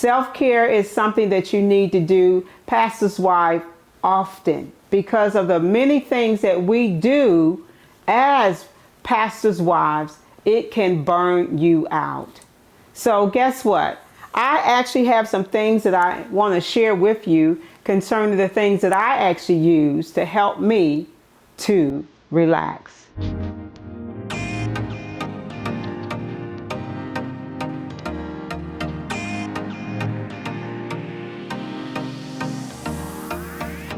Self-care is something that you need to do, pastor's wife, often, because of the many things that we do as pastors' wives. It can burn you out. So guess what? I actually have some things that I want to share with you concerning the things that I actually use to help me to relax.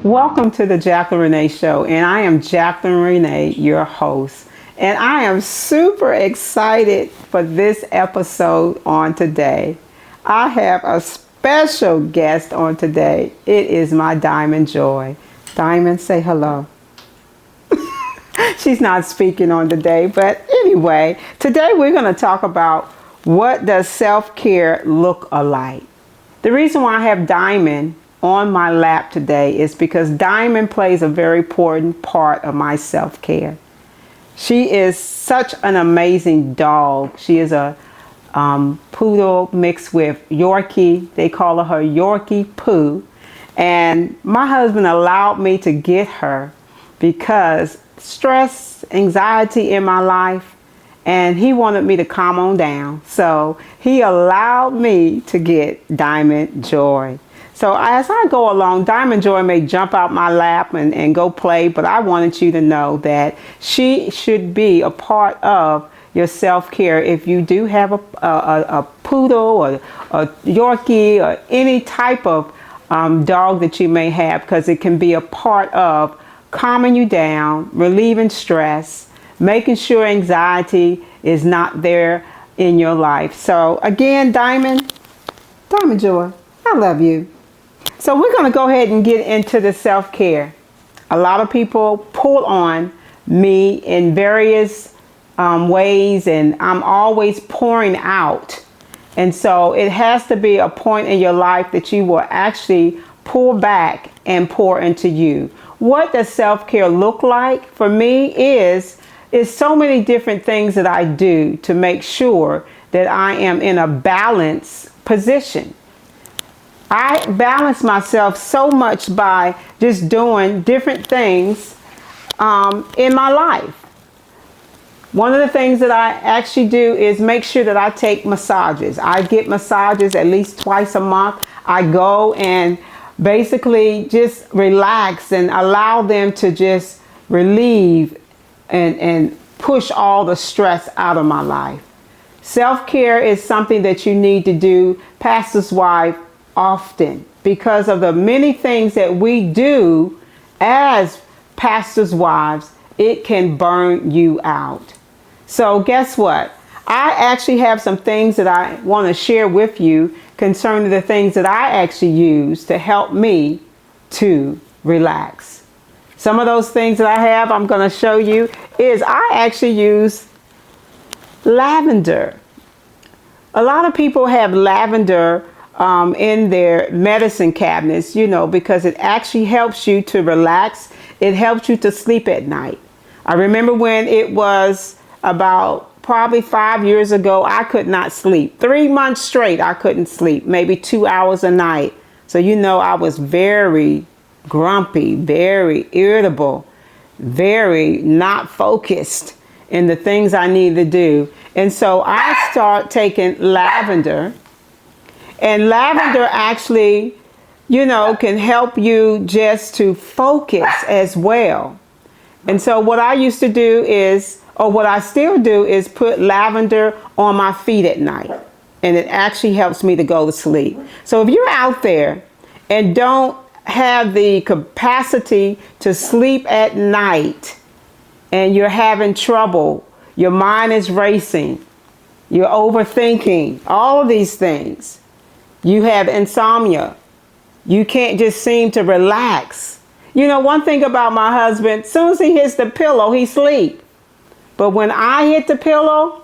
Welcome to the Jacqueline Renee Show, and I am Jacqueline Renee, your host. And I am super excited for this episode on today. I have a special guest on today. It is my Diamond Joy. Diamond, say hello. She's not speaking on today, but anyway, today we're going to talk about what does self-care look like. The reason why I have Diamond on my lap today is because Diamond plays a very important part of my self-care. She is such an amazing dog. She is a poodle mixed with Yorkie. They call her Yorkie Poo. And my husband allowed me to get her because stress, anxiety in my life, and he wanted me to calm on down. So he allowed me to get Diamond Joy. So as I go along, Diamond Joy may jump out my lap and go play, but I wanted you to know that she should be a part of your self-care. If you do have a poodle or a Yorkie or any type of dog that you may have, because it can be a part of calming you down, relieving stress, making sure anxiety is not there in your life. So again, Diamond Joy, I love you. So we're going to go ahead and get into the self-care. A lot of people pull on me in various ways, and I'm always pouring out. And so it has to be a point in your life that you will actually pull back and pour into you. What does self-care look like? For me is so many different things that I do to make sure that I am in a balanced position. I balance myself so much by just doing different things in my life. One of the things that I actually do is make sure that I take massages. I get massages at least twice a month. I go and basically just relax and allow them to just relieve and push all the stress out of my life. Self-care is something that you need to do, pastor's wife, often, because of the many things that we do as pastors' wives. It can burn you out. So guess what? I actually have some things that I want to share with you concerning the things that I actually use to help me to relax. Some of those things that I have, I'm going to show you, is I actually use lavender. A lot of people have lavender in their medicine cabinets, because it actually helps you to relax. It helps you to sleep at night. I remember when it was about probably 5 years ago, I could not sleep. 3 months straight, I couldn't sleep, maybe 2 hours a night. So, I was very grumpy, very irritable, very not focused in the things I need to do. And so I start taking lavender. And lavender actually, can help you just to focus as well. And so what I used to do is, or what I still do, is put lavender on my feet at night. And it actually helps me to go to sleep. So if you're out there and don't have the capacity to sleep at night, and you're having trouble, your mind is racing, you're overthinking, all of these things, you have insomnia, you can't just seem to relax. One thing about my husband, as soon as he hits the pillow, he sleeps. But when I hit the pillow,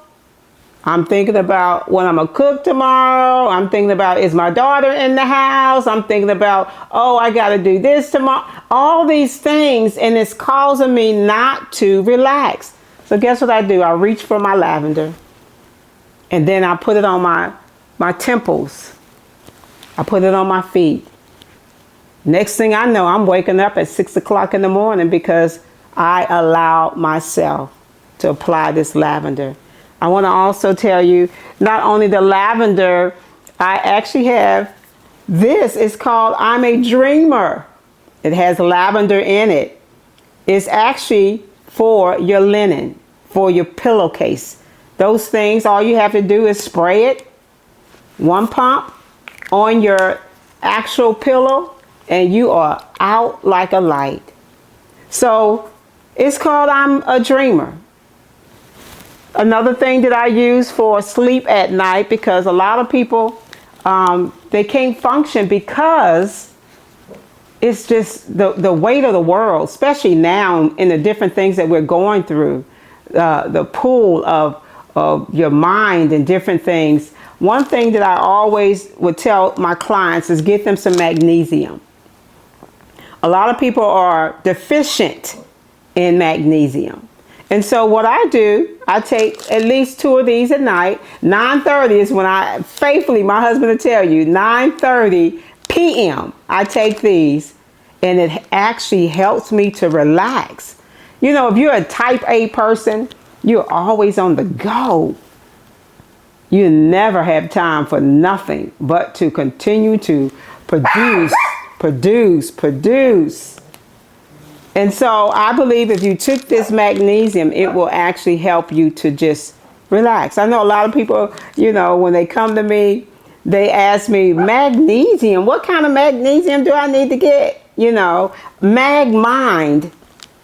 I'm thinking about what I'm going to cook tomorrow. I'm thinking about, is my daughter in the house? I'm thinking about, I got to do this tomorrow. All these things, and it's causing me not to relax. So guess what I do? I reach for my lavender, and then I put it on my temples. I put it on my feet. Next thing I know, I'm waking up at 6 o'clock in the morning because I allowed myself to apply this lavender. I want to also tell you, not only the lavender, I actually have this. It's called I'm a Dreamer. It has lavender in it. It's actually for your linen, for your pillowcase. Those things, all you have to do is spray it, one pump on your actual pillow, and you are out like a light. So it's called I'm a Dreamer. Another thing that I use for sleep at night, because a lot of people, they can't function because it's just the weight of the world, especially now in the different things that we're going through, the pull of your mind and different things. One thing that I always would tell my clients is get them some magnesium. A lot of people are deficient in magnesium. And so what I do, I take at least 2 of these at night. 9:30 is when I, faithfully, my husband will tell you, 9:30 p.m. I take these, and it actually helps me to relax. You know, if you're a type A person, you're always on the go. You never have time for nothing but to continue to produce. And so I believe if you took this magnesium, it will actually help you to just relax. I know a lot of people, you know, when they come to me, they ask me, magnesium, what kind of magnesium do I need to get? You know, Mag Mind.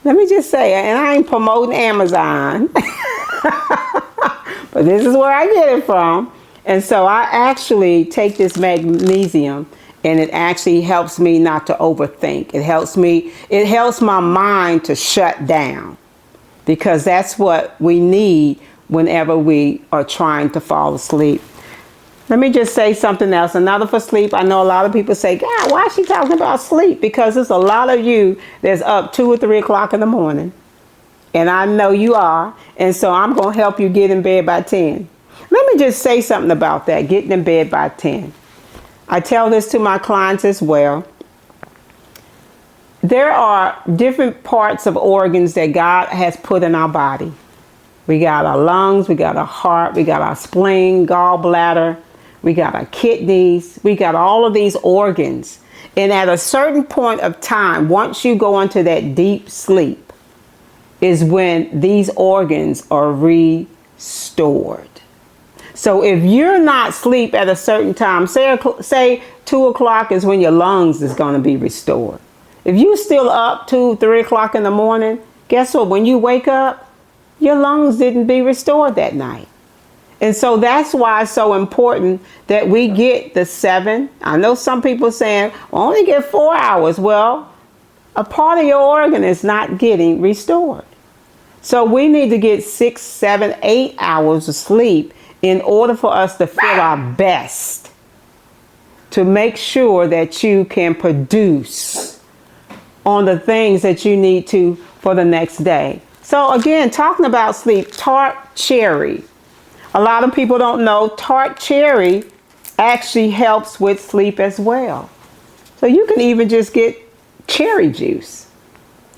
Let me just say, and I ain't promoting Amazon, but this is where I get it from. And so I actually take this magnesium, and it actually helps me not to overthink. It helps my mind to shut down, because that's what we need whenever we are trying to fall asleep. Let me just say something else. Another for sleep. I know a lot of people say, God, why is she talking about sleep? Because there's a lot of you that's up 2 or 3 o'clock in the morning. And I know you are. And so I'm going to help you get in bed by 10. Let me just say something about that, getting in bed by 10. I tell this to my clients as well. There are different parts of organs that God has put in our body. We got our lungs, we got our heart, we got our spleen, gallbladder, we got our kidneys, we got all of these organs. And at a certain point of time, once you go into that deep sleep, is when these organs are restored. So if you're not asleep at a certain time, say 2 o'clock is when your lungs is going to be restored. If you're still up 2, 3 o'clock in the morning, guess what? When you wake up, your lungs didn't be restored that night. And so that's why it's so important that we get the 7. I know some people saying, well, only get 4 hours. Well, a part of your organ is not getting restored. So we need to get 6, 7, 8 hours of sleep in order for us to feel our best, to make sure that you can produce on the things that you need to for the next day. So again, talking about sleep, tart cherry. A lot of people don't know tart cherry actually helps with sleep as well. So you can even just get cherry juice.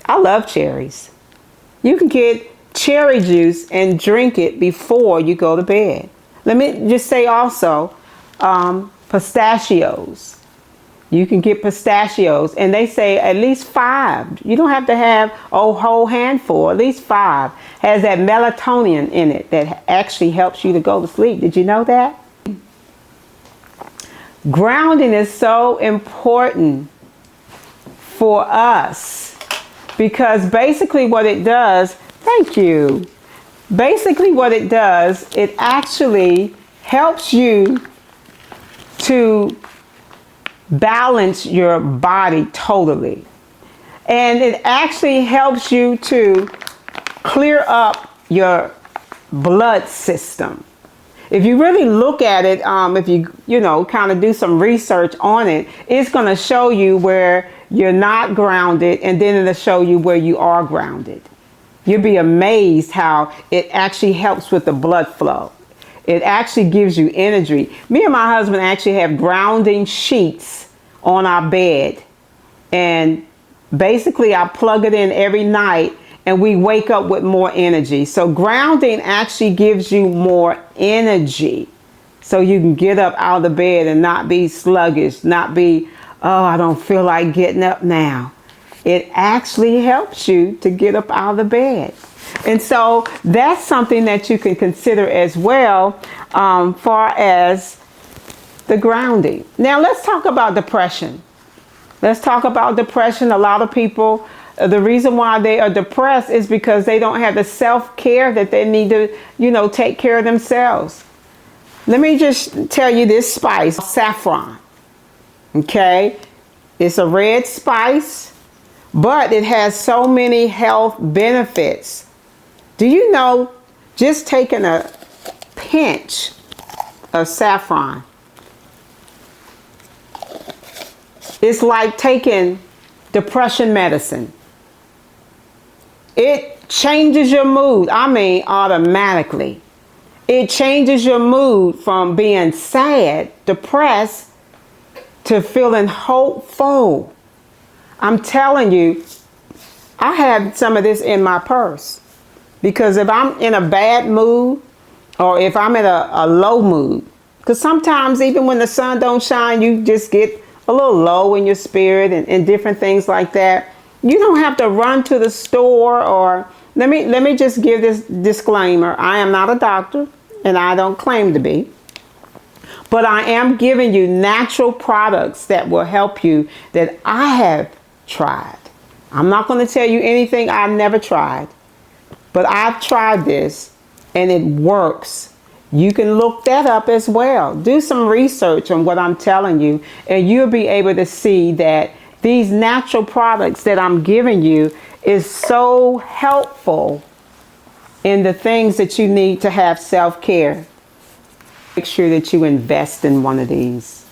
I love cherries. You can get cherry juice and drink it before you go to bed. Let me just say also, pistachios. You can get pistachios, and they say at least 5. You don't have to have a whole handful. At least 5 has that melatonin in it that actually helps you to go to sleep. Did you know that? Grounding is so important for us, because basically what it does, thank you. Basically what it does, it actually helps you to balance your body totally. And it actually helps you to clear up your blood system. If you really look at it, if you kind of do some research on it, it's going to show you where you're not grounded, and then it'll show you where you are grounded. You'll be amazed how it actually helps with the blood flow. It actually gives you energy. Me and my husband actually have grounding sheets on our bed. And basically I plug it in every night and we wake up with more energy. So grounding actually gives you more energy. So you can get up out of the bed and not be sluggish, not be, oh, I don't feel like getting up now. It actually helps you to get up out of the bed. And so that's something that you can consider as well, far as the grounding. Now let's talk about depression. Let's talk about depression. A lot of people, the reason why they are depressed is because they don't have the self-care that they need to, take care of themselves. Let me just tell you this spice, saffron. Okay? It's a red spice, but it has so many health benefits. Do you know, just taking a pinch of saffron, it's like taking depression medicine. It changes your mood. I mean, automatically. It changes your mood from being sad, depressed, to feeling hopeful. I'm telling you, I have some of this in my purse. Because if I'm in a bad mood, or if I'm in a low mood, because sometimes even when the sun don't shine, you just get a little low in your spirit and different things like that. You don't have to run to the store, or let me just give this disclaimer. I am not a doctor and I don't claim to be, but I am giving you natural products that will help you that I have tried. I'm not going to tell you anything I've never tried, but I've tried this and it works. You can look that up as well. Do some research on what I'm telling you, and you'll be able to see that these natural products that I'm giving you is so helpful in the things that you need to have self-care. Make sure that you invest in one of these.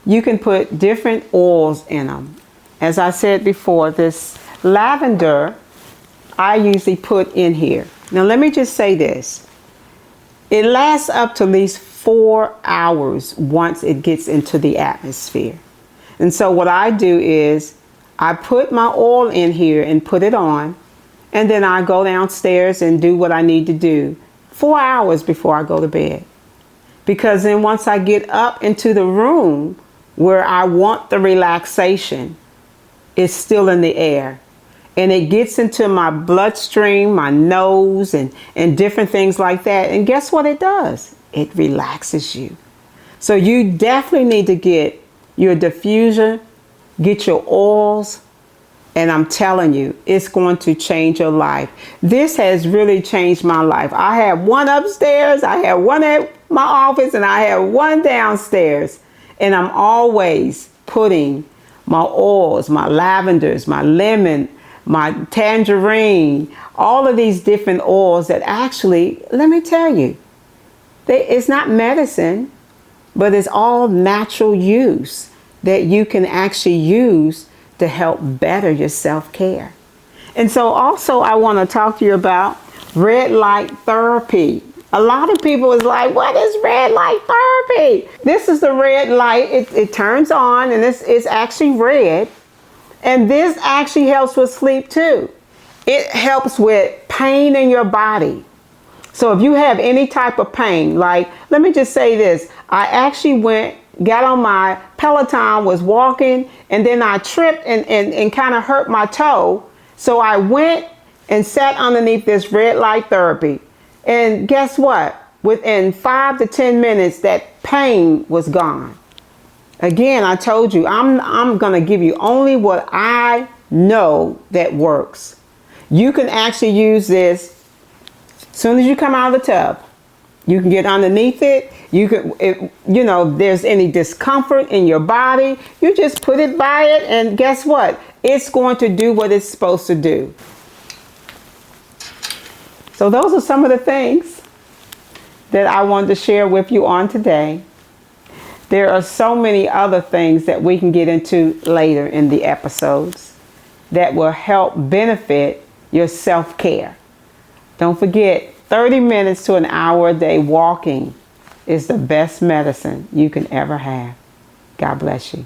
You can put different oils in them. As I said before, this lavender I usually put in here. Now let me just say this. It lasts up to at least 4 hours once it gets into the atmosphere. And so what I do is I put my oil in here and put it on, and then I go downstairs and do what I need to do 4 hours before I go to bed. Because then once I get up into the room where I want the relaxation, it's still in the air. And it gets into my bloodstream, my nose, and different things like that. And guess what it does? It relaxes you. So you definitely need to get your diffuser, get your oils, and I'm telling you, it's going to change your life. This has really changed my life. I have one upstairs, I have one at my office, and I have one downstairs. And I'm always putting my oils, my lavenders, my lemon, my tangerine, all of these different oils that actually, let me tell you, it's not medicine, but it's all natural use that you can actually use to help better your self-care. And so also I want to talk to you about red light therapy. A lot of people is like, what is red light therapy? This is the red light. It turns on and it's actually red. And this actually helps with sleep too. It helps with pain in your body. So if you have any type of pain, like, let me just say this. I actually got on my Peloton, was walking, and then I tripped and kind of hurt my toe. So I went and sat underneath this red light therapy. And guess what? Within 5 to 10 minutes, that pain was gone. Again, I told you, I'm going to give you only what I know that works. You can actually use this as soon as you come out of the tub. You can get underneath it. You can, if there's any discomfort in your body, you just put it by it, and guess what? It's going to do what it's supposed to do. So those are some of the things that I wanted to share with you on today. There are so many other things that we can get into later in the episodes that will help benefit your self-care. Don't forget, 30 minutes to an hour a day walking is the best medicine you can ever have. God bless you.